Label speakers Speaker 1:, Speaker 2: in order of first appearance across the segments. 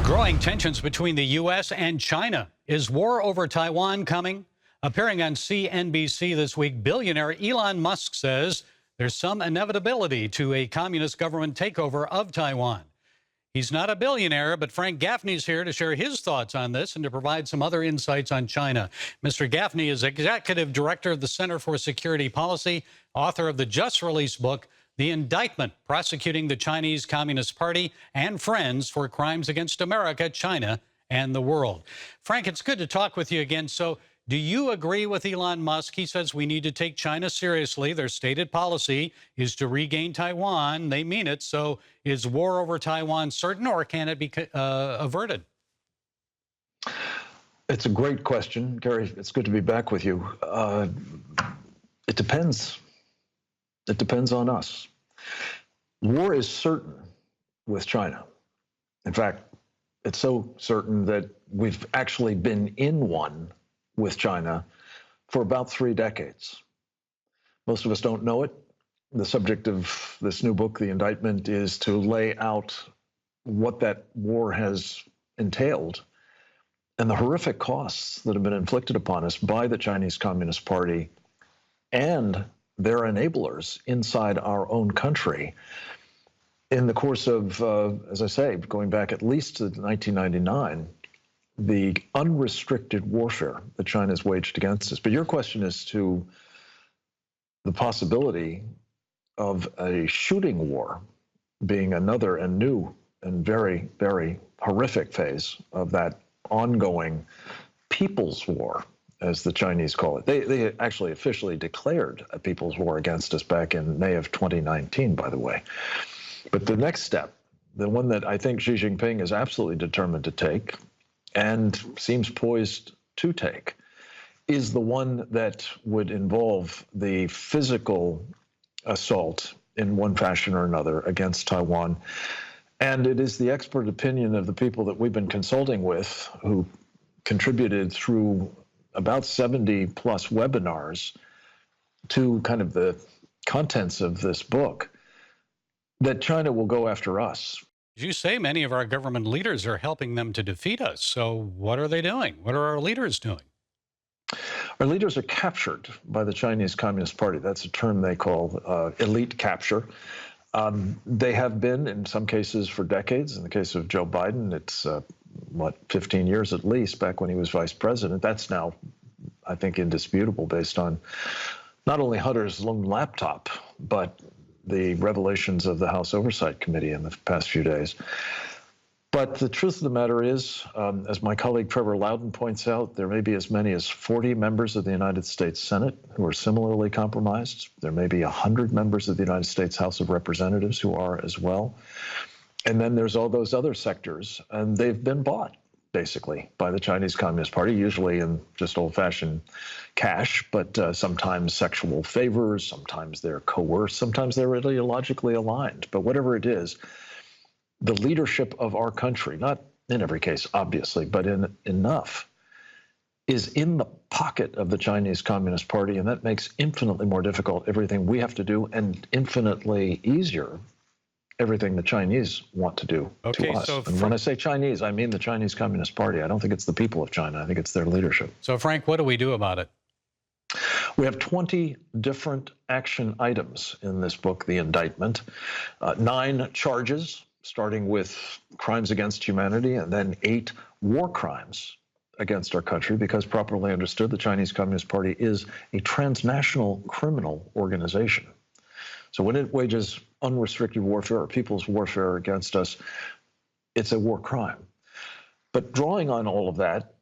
Speaker 1: Growing tensions between the U.S. and China. Is war over Taiwan coming? Appearing on CNBC this week, billionaire Elon Musk says there's some inevitability to a communist government takeover of Taiwan. He's not a billionaire, but Frank Gaffney's here to share his thoughts on this and to provide some other insights on China. Mr. Gaffney is executive director of the Center for Security Policy, author of the just-released book, The Indictment, Prosecuting the Chinese Communist Party and Friends for Crimes Against America, China, and the World. Frank, it's good to talk with you again. So do you agree with Elon Musk? He says we need to take China seriously. Their stated policy is to regain Taiwan. They mean it. So is war over Taiwan certain, or can it be averted?
Speaker 2: It's a great question, Gary. It's good to be back with you. It depends. It depends on us. War is certain with China. In fact, it's so certain that we've actually been in one with China for about 3 decades. Most of us don't know it. The subject of this new book, The Indictment, is to lay out what that war has entailed and the horrific costs that have been inflicted upon us by the Chinese Communist Party and their enablers inside our own country in the course of, as I say, going back at least to 1999, the unrestricted warfare that China's waged against us. But your question is to the possibility of a shooting war being another and new and very, very horrific phase of that ongoing people's war, as the Chinese call it. They actually officially declared a people's war against us back in May of 2019, by the way. But the next step, the one that I think Xi Jinping is absolutely determined to take and seems poised to take, is the one that would involve the physical assault in one fashion or another against Taiwan. And it is the expert opinion of the people that we've been consulting with, who contributed through about 70 plus webinars to kind of the contents of this book, that China will go after us.
Speaker 1: As you say, many of our government leaders are helping them to defeat us. So what are they doing? What are our leaders doing?
Speaker 2: Our leaders are captured by the Chinese Communist Party. That's a term they call elite capture. They have been, in some cases, for decades. In the case of Joe Biden, it's 15 years at least, back when he was vice president. That's now, I think, indisputable based on not only Hunter's lone laptop, but the revelations of the House Oversight Committee in the past few days. But the truth of the matter is, as my colleague Trevor Loudon points out, there may be as many as 40 members of the United States Senate who are similarly compromised. There may be 100 members of the United States House of Representatives who are as well. And then there's all those other sectors, and they've been bought, basically, by the Chinese Communist Party, usually in just old-fashioned cash, but sometimes sexual favors, sometimes they're coerced, sometimes they're ideologically aligned. But whatever it is, the leadership of our country, not in every case, obviously, but in enough, is in the pocket of the Chinese Communist Party, and that makes infinitely more difficult everything we have to do and infinitely easier everything the Chinese want to do to us. And when I say Chinese, I mean the Chinese Communist Party. I don't think it's the people of China. I think it's their leadership.
Speaker 1: So, Frank, what do we do about it?
Speaker 2: We have 20 different action items in this book, The Indictment, 9 charges, starting with crimes against humanity, and then 8 war crimes against our country, because properly understood, the Chinese Communist Party is a transnational criminal organization. So when it wages unrestricted warfare or people's warfare against us, it's a war crime. But drawing on all of that,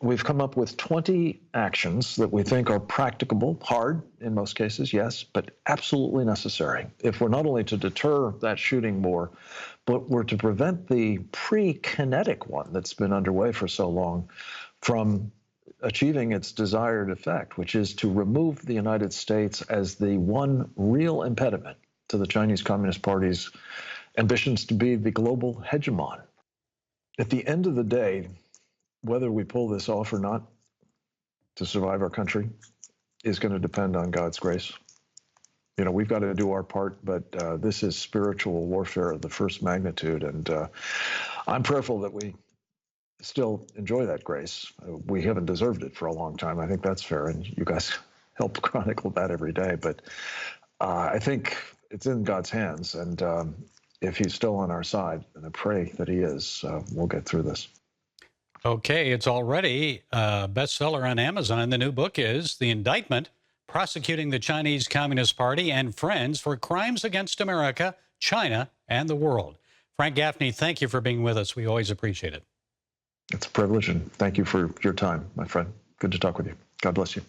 Speaker 2: we've come up with 20 actions that we think are practicable, hard in most cases, yes, but absolutely necessary if we're not only to deter that shooting war, but we're to prevent the pre-kinetic one that's been underway for so long from achieving its desired effect, which is to remove the United States as the one real impediment to the Chinese Communist Party's ambitions to be the global hegemon. At the end of the day, whether we pull this off or not to survive our country is going to depend on God's grace. You know, we've got to do our part, but this is spiritual warfare of the first magnitude, and I'm prayerful that we still enjoy that grace. We haven't deserved it for a long time. I think that's fair, and you guys help chronicle that every day. But I think it's in God's hands, and if he's still on our side, and I pray that he is, we'll get through this.
Speaker 1: Okay, it's already a bestseller on Amazon. The new book is The Indictment, Prosecuting the Chinese Communist Party and Friends for Crimes Against America, China, and the World. Frank Gaffney, thank you for being with us. We always appreciate it.
Speaker 2: It's a privilege, and thank you for your time, my friend. Good to talk with you. God bless you.